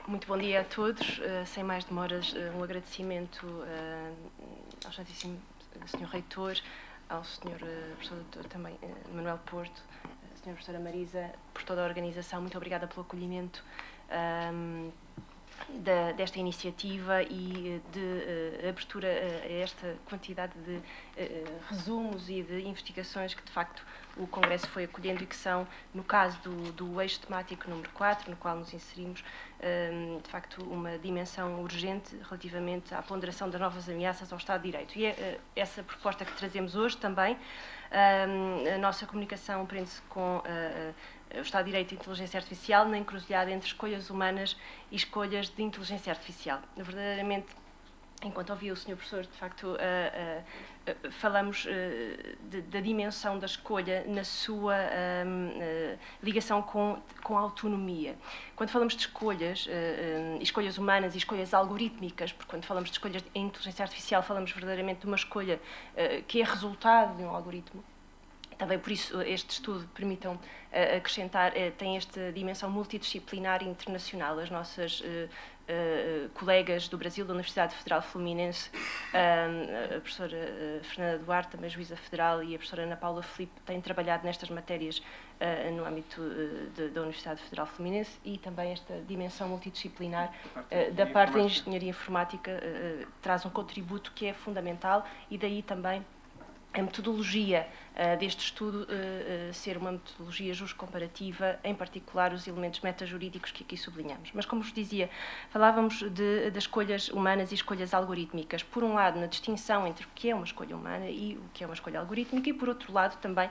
Muito bom dia a todos. Sem mais demoras, um agradecimento ao Santíssimo Sr. Reitor, ao Sr. Professor Doutor também Manuel Porto, à Sra. Professora Marisa, por toda a organização. Muito obrigada pelo acolhimento desta iniciativa e de abertura a esta quantidade de resumos e de investigações que, de facto, o Congresso foi acolhendo e que são, no caso do eixo temático número 4, no qual nos inserimos, de facto, uma dimensão urgente relativamente à ponderação das novas ameaças ao Estado de Direito. E é essa proposta que trazemos hoje também. A nossa comunicação prende-se com o Estado de Direito e a inteligência artificial na encruzilhada entre escolhas humanas e escolhas de inteligência artificial. Verdadeiramente, enquanto ouvia o Sr. Professor, de facto, falamos da dimensão da escolha na sua ligação com a autonomia. Quando falamos de escolhas humanas e escolhas algorítmicas, porque quando falamos de escolhas em inteligência artificial, falamos verdadeiramente de uma escolha que é resultado de um algoritmo. Também por isso este estudo, permitam acrescentar, tem esta dimensão multidisciplinar e internacional. As nossas colegas do Brasil, da Universidade Federal Fluminense, a professora Fernanda Duarte, também juíza federal, e a professora Ana Paula Filipe têm trabalhado nestas matérias no âmbito da Universidade Federal Fluminense, e também esta dimensão multidisciplinar da parte da engenharia informática traz um contributo que é fundamental, e daí também a metodologia deste estudo ser uma metodologia comparativa, em particular os elementos metajurídicos que aqui sublinhamos. Mas, como vos dizia, falávamos das escolhas humanas e escolhas algorítmicas. Por um lado, na distinção entre o que é uma escolha humana e o que é uma escolha algorítmica, e, por outro lado, também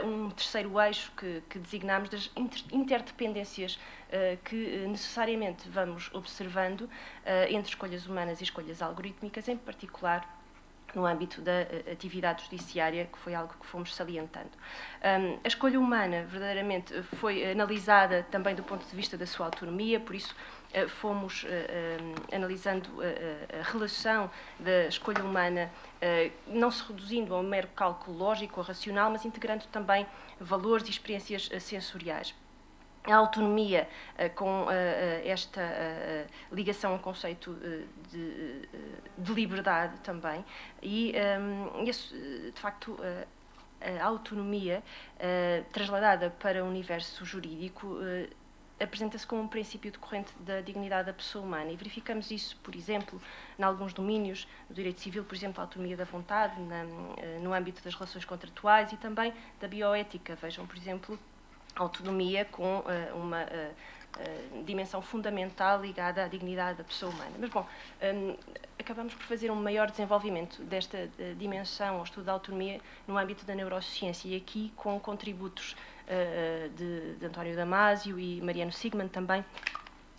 um terceiro eixo que designamos das interdependências que necessariamente vamos observando entre escolhas humanas e escolhas algorítmicas, em particular no âmbito da atividade judiciária, que foi algo que fomos salientando. A escolha humana, verdadeiramente, foi analisada também do ponto de vista da sua autonomia, por isso fomos analisando a relação da escolha humana, não se reduzindo a um mero cálculo lógico ou racional, mas integrando também valores e experiências sensoriais. A autonomia, com esta ligação ao conceito de liberdade também, e, de facto, a autonomia trasladada para o universo jurídico apresenta-se como um princípio decorrente da dignidade da pessoa humana, e verificamos isso, por exemplo, em alguns domínios do direito civil, por exemplo, a autonomia da vontade, no âmbito das relações contratuais, e também da bioética. Vejam, por exemplo, autonomia com uma dimensão fundamental ligada à dignidade da pessoa humana. Mas, bom, acabamos por fazer um maior desenvolvimento desta dimensão ao estudo da autonomia no âmbito da neurociência, e aqui com contributos de António Damasio e Mariano Sigmund também,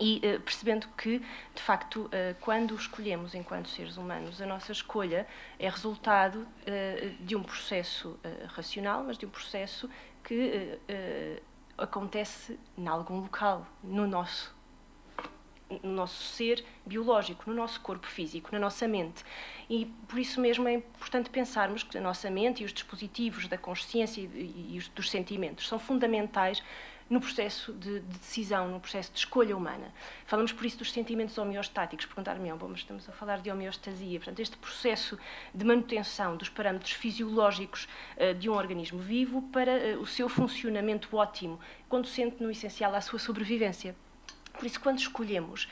e percebendo que, de facto, quando escolhemos enquanto seres humanos, a nossa escolha é resultado de um processo racional, mas de um processo que acontece em algum local, no nosso ser biológico, no nosso corpo físico, na nossa mente. E por isso mesmo é importante pensarmos que a nossa mente e os dispositivos da consciência e dos sentimentos são fundamentais no processo de decisão, no processo de escolha humana. Falamos por isso dos sentimentos homeostáticos. Perguntar-me, bom, mas estamos a falar de homeostasia. Portanto, este processo de manutenção dos parâmetros fisiológicos de um organismo vivo para o seu funcionamento ótimo, conducente no essencial à sua sobrevivência. Por isso, quando escolhemos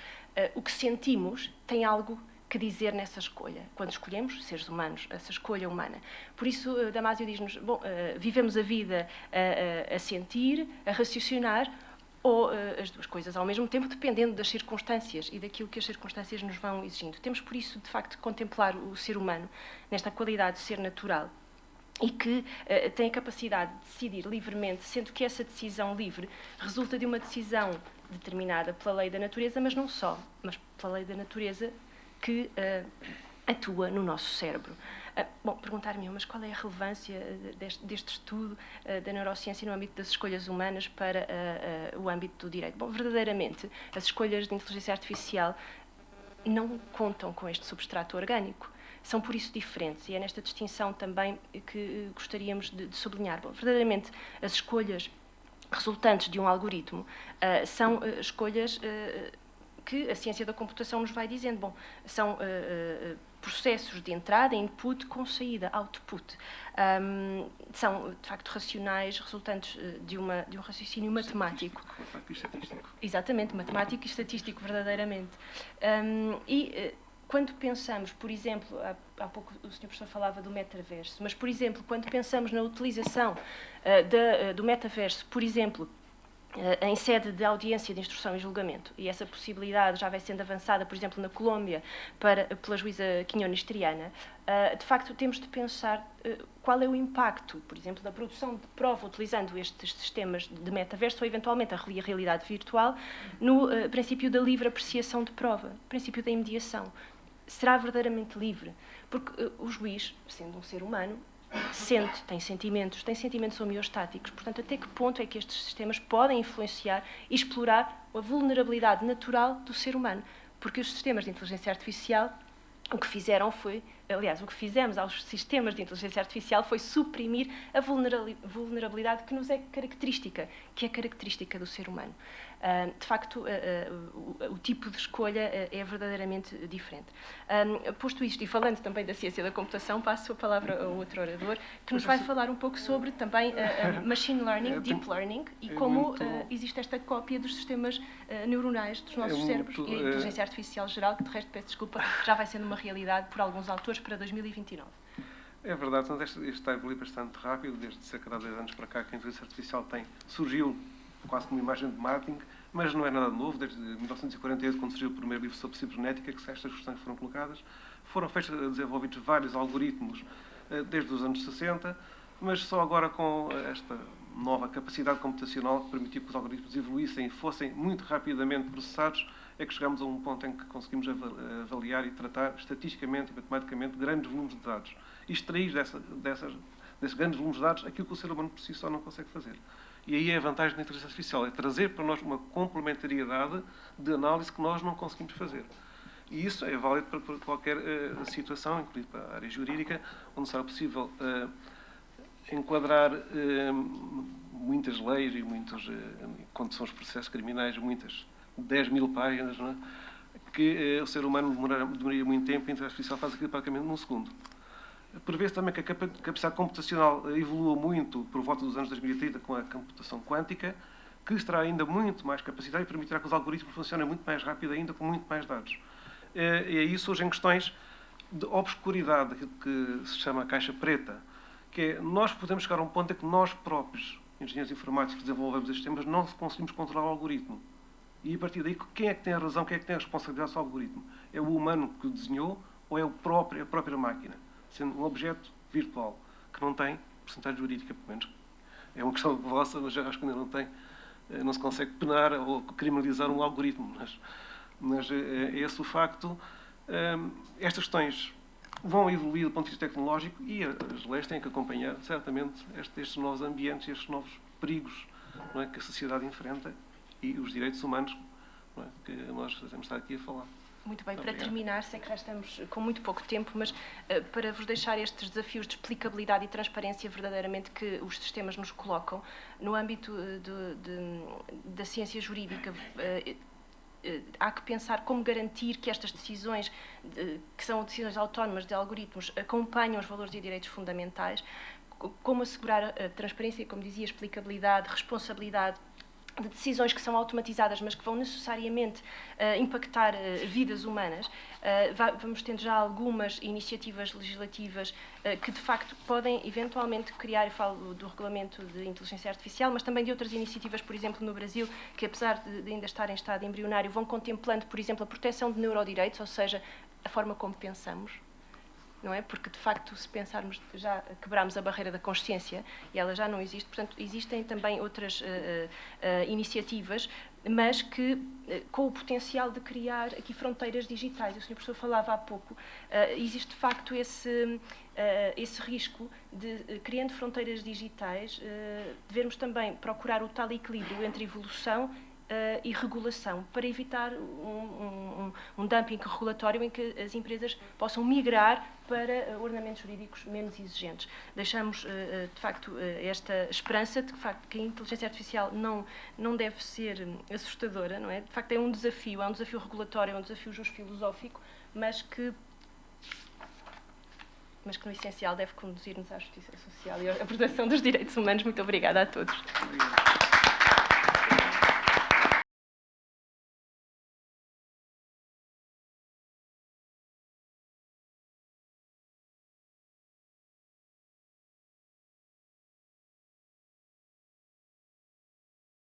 o que sentimos, tem algo que dizer nessa escolha. Quando escolhemos, seres humanos, essa escolha humana. Por isso, Damasio diz-nos, bom, vivemos a vida a sentir, a raciocinar, ou as duas coisas ao mesmo tempo, dependendo das circunstâncias e daquilo que as circunstâncias nos vão exigindo. Temos, por isso, de facto, de contemplar o ser humano nesta qualidade de ser natural, e que tem a capacidade de decidir livremente, sendo que essa decisão livre resulta de uma decisão determinada pela lei da natureza, mas não só, mas pela lei da natureza que atua no nosso cérebro. Bom, perguntar-me, mas qual é a relevância deste estudo da neurociência no âmbito das escolhas humanas para o âmbito do direito? Bom, verdadeiramente, as escolhas de inteligência artificial não contam com este substrato orgânico. São, por isso, diferentes, e é nesta distinção também que gostaríamos de sublinhar. Bom, verdadeiramente, as escolhas resultantes de um algoritmo são escolhas que a ciência da computação nos vai dizendo. Bom, são processos de entrada, input, com saída, output. São, de facto, racionais resultantes de um raciocínio matemático. Matemático e estatístico. Exatamente, matemático e estatístico, verdadeiramente. Quando pensamos, por exemplo, há pouco o Sr. Professor falava do metaverso, mas, por exemplo, quando pensamos na utilização do metaverso, por exemplo, em sede de audiência de instrução e julgamento, e essa possibilidade já vai sendo avançada, por exemplo, na Colômbia, pela juíza Quiñones Triana, de facto temos de pensar qual é o impacto, por exemplo, da produção de prova utilizando estes sistemas de metaverso ou, eventualmente, a realidade virtual, no princípio da livre apreciação de prova, princípio da imediação. Será verdadeiramente livre? Porque o juiz, sendo um ser humano, sente, tem sentimentos homeostáticos. Portanto, até que ponto é que estes sistemas podem influenciar e explorar a vulnerabilidade natural do ser humano? Porque os sistemas de inteligência artificial, o que fizeram foi, aliás, o que fizemos aos sistemas de inteligência artificial foi suprimir a vulnerabilidade que nos é característica, que é característica do ser humano. De facto, o tipo de escolha é verdadeiramente diferente. Posto isto, e falando também da ciência da computação, passo a palavra ao outro orador, que nos vai falar um pouco sobre também machine learning, deep learning, e como existe esta cópia dos sistemas neuronais dos nossos cérebros, e a inteligência artificial geral, que de resto, peço desculpa, já vai sendo uma realidade por alguns autores para 2029. É verdade, isto está a evoluir bastante rápido, desde cerca de há 10 anos para cá que a inteligência artificial surgiu quase como imagem de marketing, mas não é nada novo. Desde 1948, quando surgiu o primeiro livro sobre cibernética, que estas questões foram colocadas, foram desenvolvidos vários algoritmos desde os anos 60, mas só agora com esta nova capacidade computacional que permitiu que os algoritmos evoluíssem e fossem muito rapidamente processados, é que chegamos a um ponto em que conseguimos avaliar e tratar estatisticamente e matematicamente grandes volumes de dados e extrair desses grandes volumes de dados aquilo que o ser humano por si só não consegue fazer. E aí é a vantagem da inteligência artificial, é trazer para nós uma complementariedade de análise que nós não conseguimos fazer. E isso é válido para qualquer situação, incluindo para a área jurídica, onde será possível enquadrar muitas leis e quando são os processos criminais, muitas 10.000 páginas, não é? Que o ser humano demoraria muito tempo e a inteligência artificial faz aquilo praticamente num segundo. Prevê-se também que a capacidade computacional evolua muito por volta dos anos 2030 com a computação quântica, que terá ainda muito mais capacidade e permitirá que os algoritmos funcionem muito mais rápido ainda, com muito mais dados. E aí surgem questões de obscuridade, que se chama caixa preta, que é nós podemos chegar a um ponto em que nós próprios, engenheiros informáticos que desenvolvemos estes sistemas, não conseguimos controlar o algoritmo. E a partir daí, quem é que tem a razão, quem é que tem a responsabilidade sobre o algoritmo? É o humano que o desenhou ou é a própria máquina? Sendo um objeto virtual, que não tem porcentagem jurídica, pelo menos. É uma questão vossa, mas já acho que ainda não se consegue penar ou criminalizar um algoritmo. Mas é esse o facto. Estas questões vão evoluir do ponto de vista tecnológico e as leis têm que acompanhar, certamente, estes novos ambientes, estes novos perigos, não é, que a sociedade enfrenta e os direitos humanos, não é, que nós devemos estar aqui a falar. Muito bem, para terminar, sei que já estamos com muito pouco tempo, mas para vos deixar estes desafios de explicabilidade e transparência verdadeiramente que os sistemas nos colocam, no âmbito da ciência jurídica, há que pensar como garantir que estas decisões, que são decisões autónomas de algoritmos, acompanham os valores e direitos fundamentais, como assegurar a transparência, como dizia, explicabilidade, responsabilidade, de decisões que são automatizadas, mas que vão necessariamente impactar vidas humanas. Vamos tendo já algumas iniciativas legislativas que, de facto, podem eventualmente criar, eu falo do regulamento de inteligência artificial, mas também de outras iniciativas, por exemplo, no Brasil, que, apesar de ainda estar em estado embrionário, vão contemplando, por exemplo, a proteção de neurodireitos, ou seja, a forma como pensamos. Não é? Porque, de facto, se pensarmos, já quebramos a barreira da consciência e ela já não existe. Portanto, existem também outras iniciativas, mas que com o potencial de criar aqui fronteiras digitais. O Sr. Professor falava há pouco. Existe, de facto, esse risco de, criando fronteiras digitais, devemos também procurar o tal equilíbrio entre evolução e regulação, para evitar um dumping regulatório em que as empresas possam migrar para ordenamentos jurídicos menos exigentes. Deixamos, de facto, esta esperança de que a inteligência artificial não deve ser assustadora, não é? De facto, é um desafio regulatório, é um desafio filosófico, mas que no essencial deve conduzir-nos à justiça social e à proteção dos direitos humanos. Muito obrigada a todos. Obrigado.